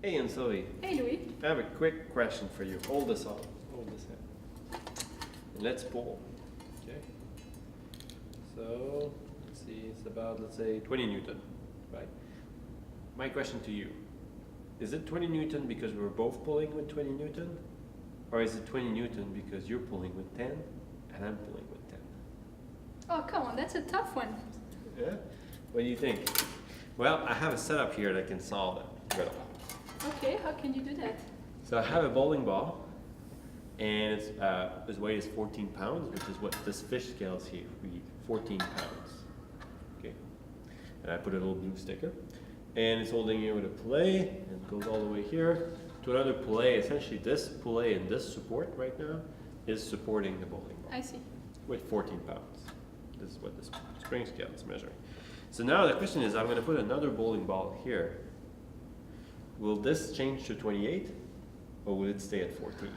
Hey, Anne-Sophie, Hey, Louis. I have a quick question for you. Hold this on. Hold this in. And let's pull. Okay. So, let's see, it's about, let's say, 20 Newton, right? My question to you, is it 20 Newton because we're both pulling with 20 Newton? Or is it 20 Newton because you're pulling with 10 and I'm pulling with 10? Oh, come on, that's a tough one. Yeah? What do you think? Well, I have a setup here that can solve that riddle. Okay, how can you do that? So I have a bowling ball, and its weight is 14 pounds, which is what this fish scales here read, 14 pounds. Okay, and I put a little blue sticker, and it's holding here with a pulley, and it goes all the way here to another pulley. Essentially, this pulley and this support right now is supporting the bowling ball I see. with 14 pounds. This is what this spring scale is measuring. So now the question is, I'm going to put another bowling ball here. Will this change to 28, or will it stay at 14?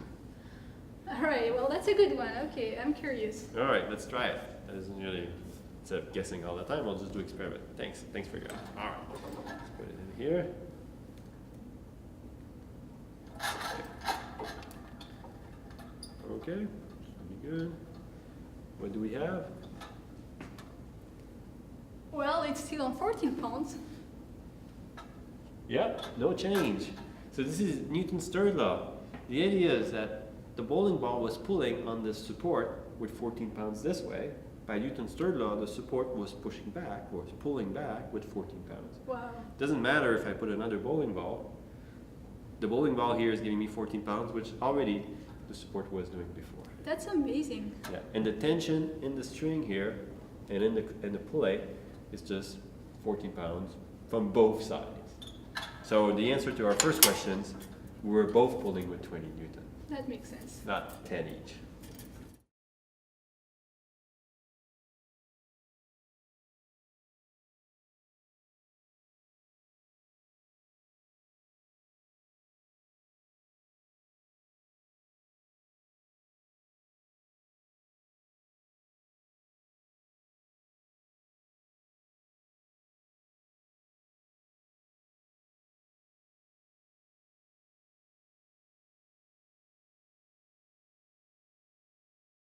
All right, well, that's a good one. Okay, I'm curious. All right, let's try it. That isn't really, instead of guessing all the time, I'll just do experiment. Thanks for your help. All right, let's put it in here. Okay, should be good. What do we have? Well, it's still on 14 pounds. Yeah, no change. So this is Newton's third law. The idea is that the bowling ball was pulling on this support with 14 pounds this way. By Newton's third law, the support was pushing back, or was pulling back with 14 pounds. Wow. Doesn't matter if I put another bowling ball. The bowling ball here is giving me 14 pounds, which already the support was doing before. That's amazing. Yeah, and the tension in the string here and in the pulley is just 14 pounds from both sides. So the answer to our first questions, we're both pulling with 20 Newton, That makes sense. not 10 each.